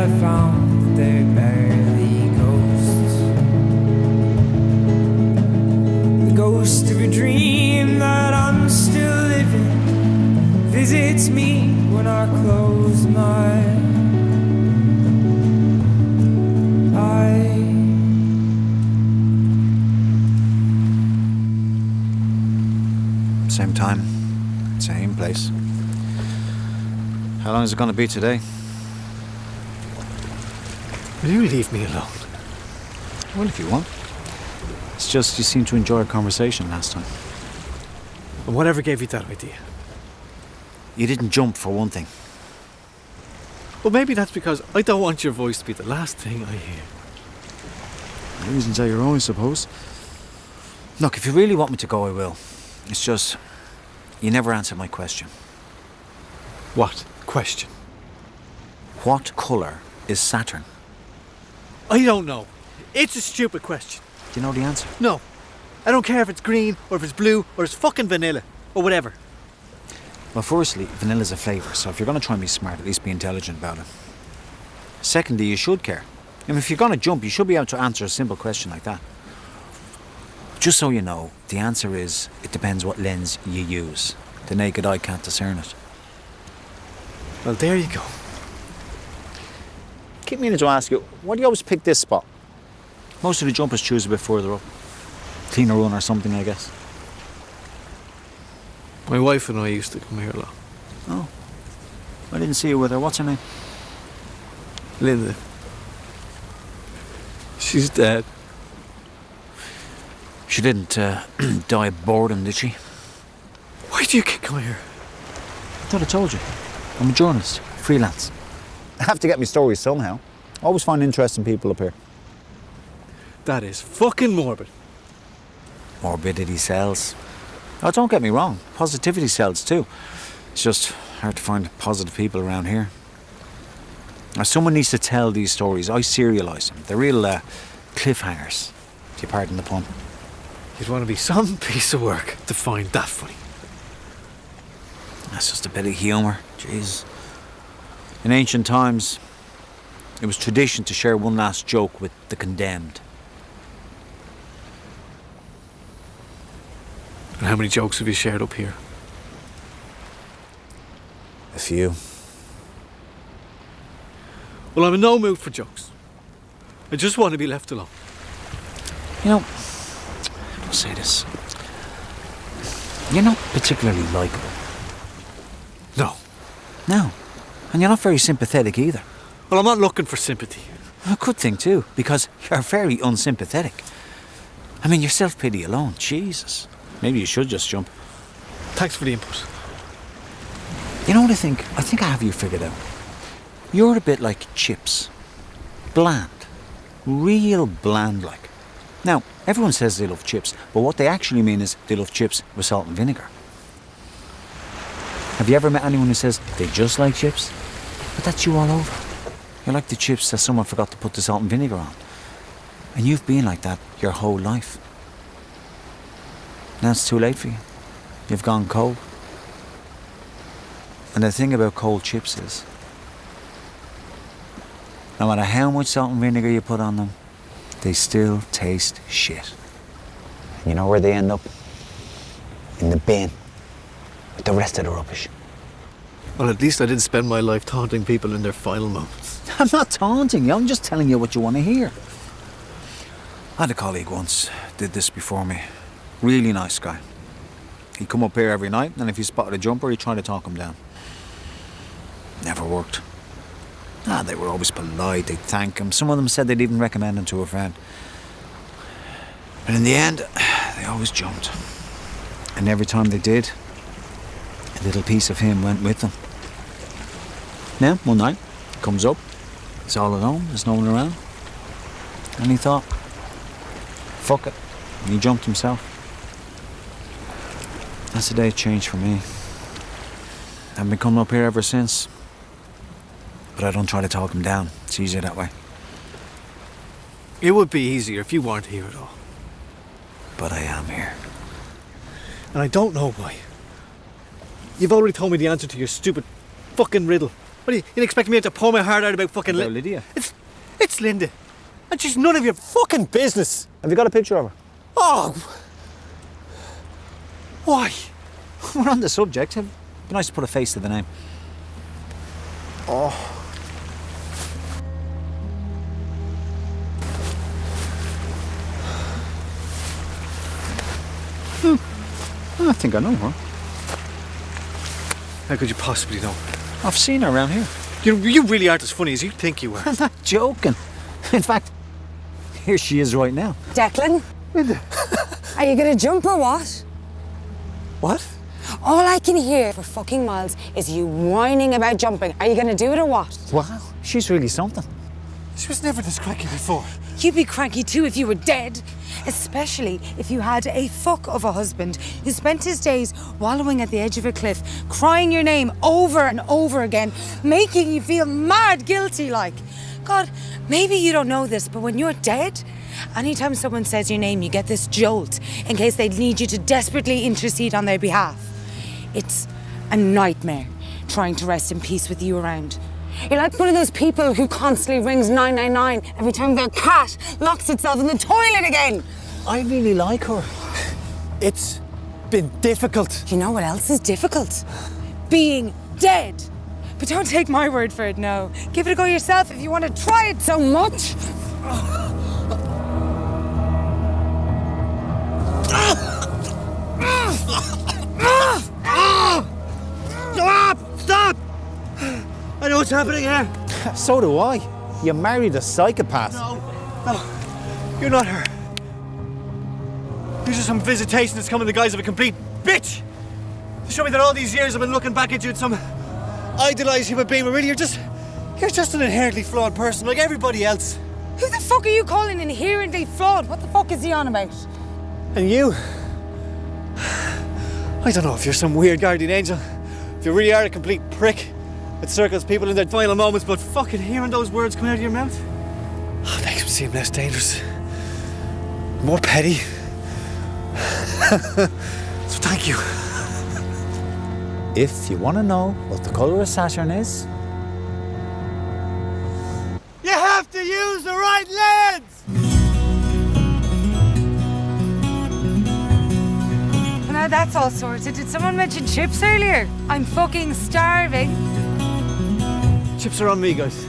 I found that they're barely ghosts. The ghost of a dream that I'm still living visits me when I close my eyes. Same time, same place. How long is it going to be today? Will you leave me alone? Well, if you want. It's just you seemed to enjoy our conversation last time. And whatever gave you that idea? You didn't jump, for one thing. Well, maybe that's because I don't want your voice to be the last thing I hear. Reasons are your own, I suppose. Look, if you really want me to go, I will. It's just, you never answered my question. What question? What colour is Saturn? I don't know. It's a stupid question. Do you know the answer? No. I don't care if it's green, or if it's blue, or it's fucking vanilla, or whatever. Well, firstly, vanilla's a flavour, so if you're going to try and be smart, at least be intelligent about it. Secondly, you should care. I mean, if you're going to jump, you should be able to answer a simple question like that. Just so you know, the answer is, it depends what lens you use. The naked eye can't discern it. Well, there you go. Keep meaning to ask you, why do you always pick this spot? Most of the jumpers choose a bit further up. Cleaner run or something, I guess. My wife and I used to come here a lot. Oh. I didn't see you with her. What's her name? Linda. She's dead. She didn't die of boredom, did she? Why do you keep coming here? I thought I told you. I'm a journalist, freelance. I have to get my stories somehow. I always find interesting people up here. That is fucking morbid. Morbidity sells. Oh, don't get me wrong. Positivity sells too. It's just hard to find positive people around here. Now, someone needs to tell these stories. I serialise them. They're real cliffhangers, if you pardon the pun. You'd want to be some piece of work to find that funny. That's just a bit of humour. Jeez. In ancient times, it was tradition to share one last joke with the condemned. And how many jokes have you shared up here? A few. Well, I'm in no mood for jokes. I just want to be left alone. You know, I'll say this. You're not particularly likeable. No. No. And you're not very sympathetic either. Well, I'm not looking for sympathy. A good thing too, because you're very unsympathetic. I mean, your self-pity alone, Jesus. Maybe you should just jump. Thanks for the input. You know what I think? I think I have you figured out. You're a bit like chips. Bland. Real bland like. Now, everyone says they love chips, but what they actually mean is they love chips with salt and vinegar. Have you ever met anyone who says they just like chips? But that's you all over. You're like the chips that someone forgot to put the salt and vinegar on. And you've been like that your whole life. Now it's too late for you. You've gone cold. And the thing about cold chips is, no matter how much salt and vinegar you put on them, they still taste shit. And you know where they end up? In the bin. With the rest of the rubbish. Well, at least I didn't spend my life taunting people in their final moments. I'm not taunting you, I'm just telling you what you want to hear. I had a colleague once, did this before me. Really nice guy. He'd come up here every night, and if he spotted a jumper, he'd try to talk him down. Never worked. They were always polite, they'd thank him. Some of them said they'd even recommend him to a friend. But in the end, they always jumped. And every time they did, a little piece of him went with them. Now, one night, he comes up, he's all alone, there's no one around. And he thought, fuck it. And he jumped himself. That's the day it changed for me. I've been coming up here ever since. But I don't try to talk him down. It's easier that way. It would be easier if you weren't here at all. But I am here. And I don't know why. You've already told me the answer to your stupid fucking riddle. What are you expecting me to pour my heart out about fucking About Lydia? It's Linda. And she's none of your fucking business. Have you got a picture of her? Oh! Why? We're on the subject. It'd be nice to put a face to the name. Oh. I think I know her. How could you possibly know? I've seen her around here. You really aren't as funny as you think you are. I'm not joking. In fact, here she is right now. Declan? Are you gonna jump or what? What? All I can hear for fucking miles is you whining about jumping. Are you gonna do it or what? Wow, she's really something. She was never this cranky before. You'd be cranky too if you were dead. Especially if you had a fuck of a husband who spent his days wallowing at the edge of a cliff, crying your name over and over again, making you feel mad guilty like. God, maybe you don't know this, but when you're dead, anytime someone says your name, you get this jolt in case they need you to desperately intercede on their behalf. It's a nightmare trying to rest in peace with you around. You're like one of those people who constantly rings 999 every time their cat locks itself in the toilet again. I really like her. It's been difficult. You know what else is difficult? Being dead. But don't take my word for it, no. Give it a go yourself if you want to try it so much. Stop! I know what's happening here. So do I. You married a psychopath. No, you're not her. You're just some visitation that's come in the guise of a complete bitch. To show me that all these years I've been looking back at you as some idealised human being, but really you're just an inherently flawed person like everybody else. Who the fuck are you calling inherently flawed? What the fuck is he on about? And you, I don't know if you're some weird guardian angel, if you really are a complete prick that circles people in their final moments, but fucking hearing those words come out of your mouth, it makes them seem less dangerous, more petty. So thank you. If you want to know what the colour Saturn is, You have to use the right lens! Now that's all sorted. Did someone mention chips earlier? I'm fucking starving. Chips are on me, guys.